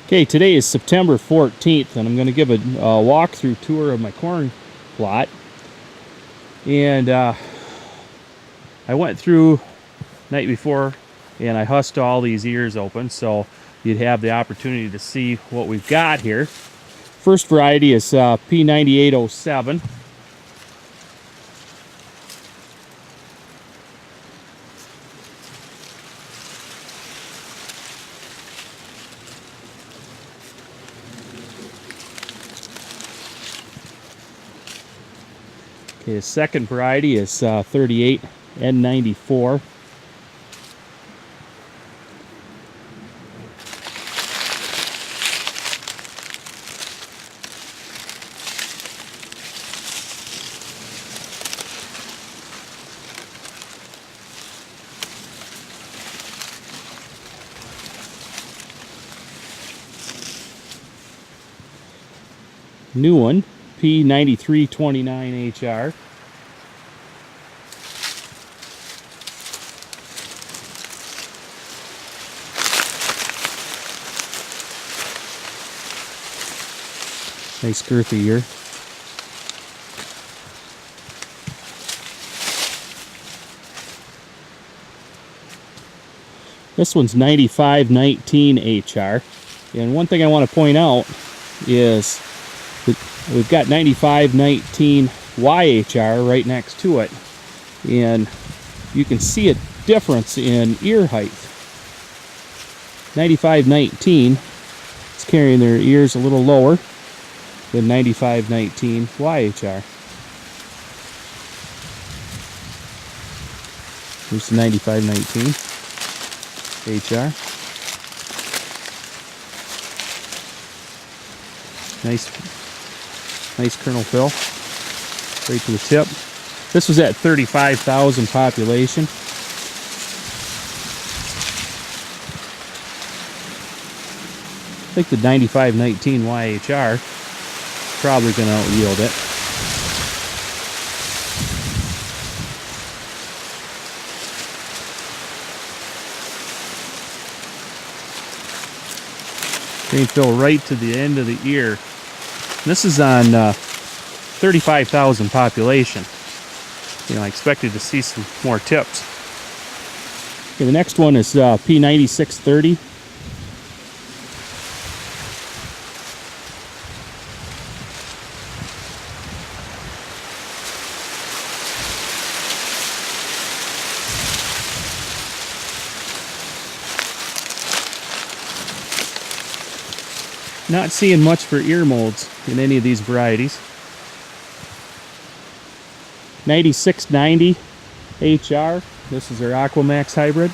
Okay, today is September 14th, and I'm going to give a walkthrough tour of my corn plot. And I went through night before, and I husked all these ears open, so you'd have the opportunity to see what we've got here. First variety is P9807. Okay, the second variety is 38N94. New one, P9329HR. Nice girthy ear. This one's 9519HR. And one thing I want to point out is we've got 9519YHR right next to it, and you can see a difference in ear height. 9519 is carrying their ears a little lower than 9519YHR. Here's the 9519HR. Nice kernel fill, right to the tip. This was at 35,000 population. I think the 9519YHR probably going to out yield it. Grain fill right to the end of the ear. This is on 35,000 population. You know, I expected to see some more tips. Okay, the next one is P9630. Not seeing much for ear molds in any of these varieties. 9690 HR. This is our Aquamax hybrid.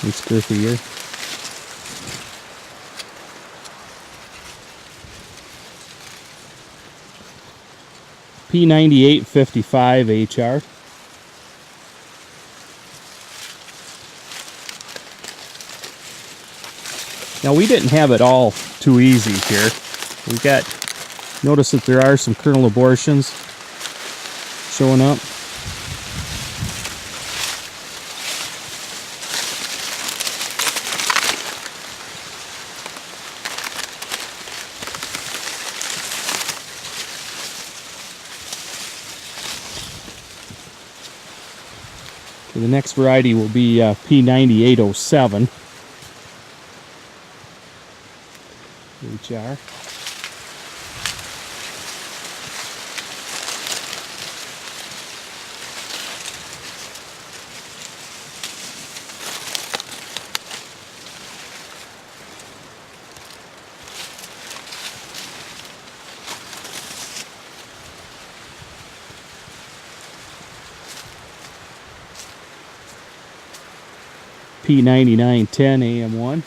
It's girthy ear. P9855 HR. Now we didn't have it all too easy here. We got, notice that there are some kernel abortions showing up. The next variety will be P9807 HR. P9910 AM1.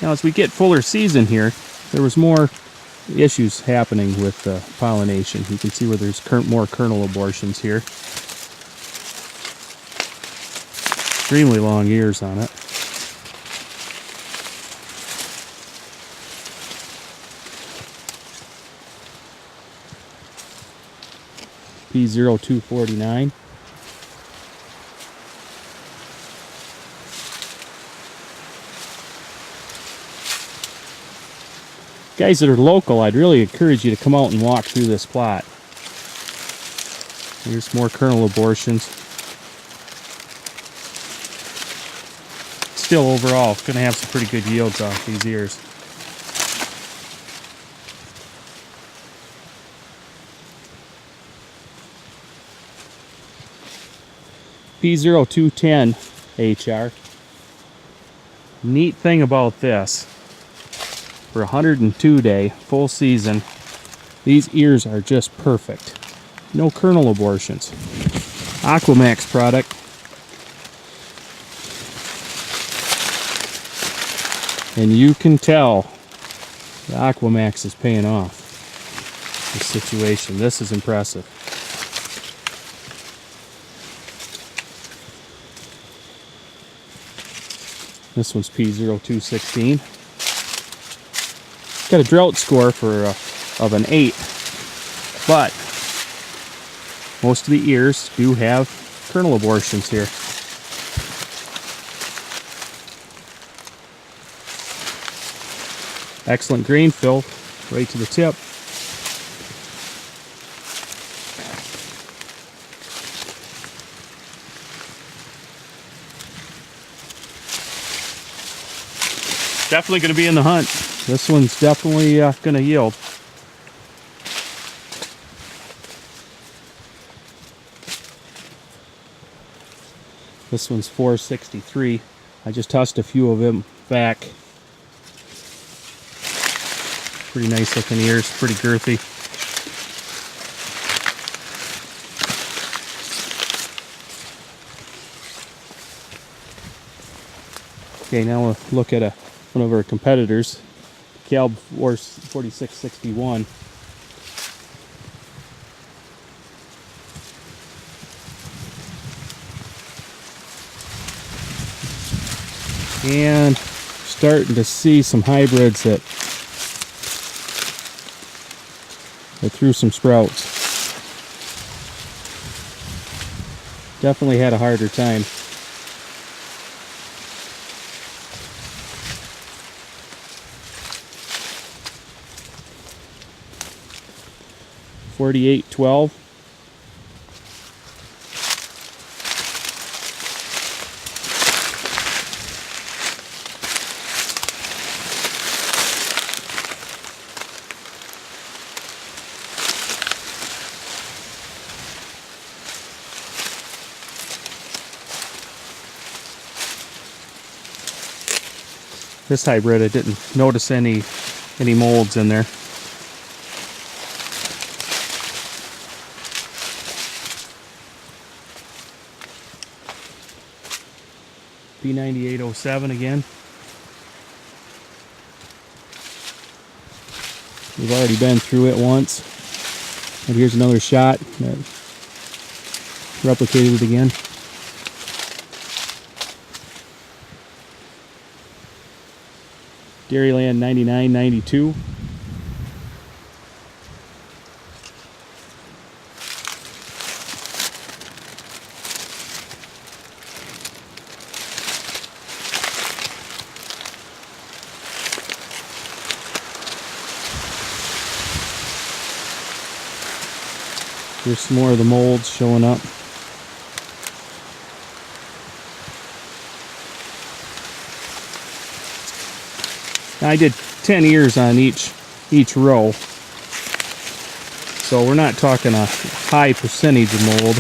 Now as we get fuller season here, there was more issues happening with pollination. You can see where there's more kernel abortions here. Extremely long ears on it. P0249. Guys that are local, I'd really encourage you to come out and walk through this plot. Here's more kernel abortions. Still overall, going to have some pretty good yields off these ears. P0210 HR. Neat thing about this, for 102 day, full season, these ears are just perfect. No kernel abortions. Aquamax product. And you can tell the Aquamax is paying off this situation. This is impressive. This one's P0216. Got a drought score of an 8, but most of the ears do have kernel abortions here. Excellent grain fill right to the tip. Definitely going to be in the hunt. This one's definitely going to yield. This one's 463. I just tossed a few of them back. Pretty nice looking ears, pretty girthy. Okay, now we'll look at one of our competitors, Calb 4661. And starting to see some hybrids that threw some sprouts. Definitely had a harder time. .4812. This hybrid, I didn't notice any molds in there. P9807 again. We've already been through it once. And here's another shot that replicated it again. Dairyland 9992. Here's some more of the molds showing up. Now, I did 10 ears on each row, so we're not talking a high percentage of mold,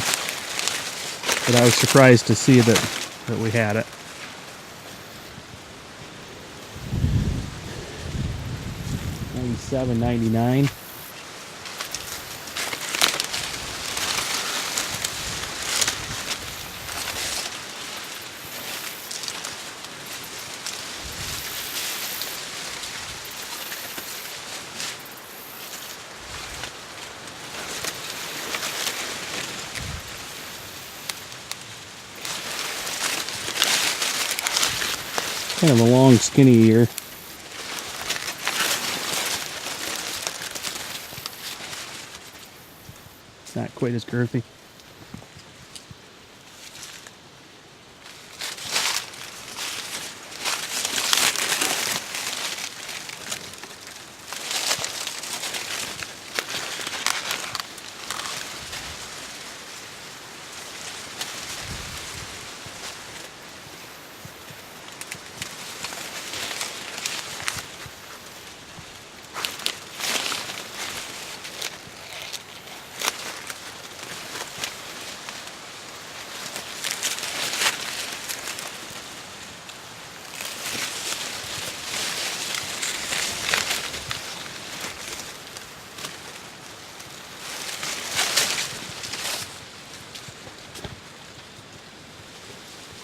but I was surprised to see that we had it. $97.99. Kind of a long, skinny ear. Not quite as girthy.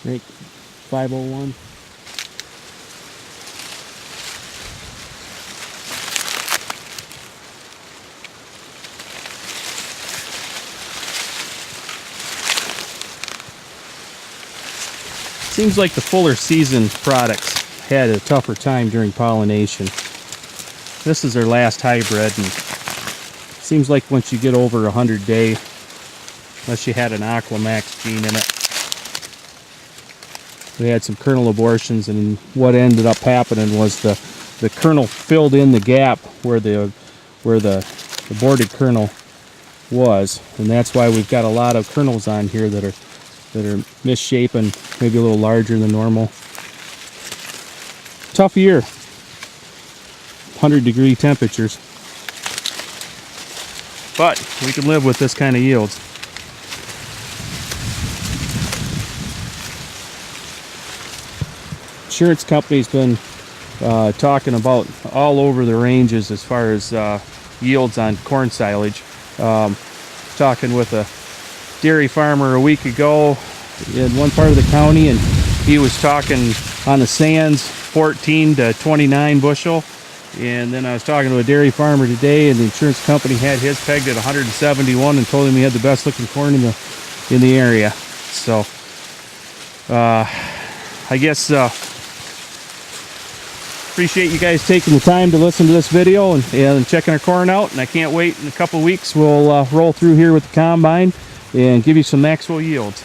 Rake 501. Seems like the fuller season products had a tougher time during pollination. This is their last hybrid, and seems like once you get over 100 day, unless you had an Aquamax gene in it, we had some kernel abortions, and what ended up happening was the kernel filled in the gap where the aborted kernel was, and that's why we've got a lot of kernels on here that are misshapen, maybe a little larger than normal. Tough year, 100-degree temperatures, but we can live with this kind of yields. Insurance company's been talking about all over the ranges as far as yields on corn silage. Talking with a dairy farmer a week ago in one part of the county, and he was talking on the sands 14 to 29 bushel. And then I was talking to a dairy farmer today, and the insurance company had his pegged at 171 and told him he had the best looking corn in the area. So I guess appreciate you guys taking the time to listen to this video and checking our corn out, and I can't wait. In a couple weeks we'll roll through here with the combine and give you some Maxwell yields.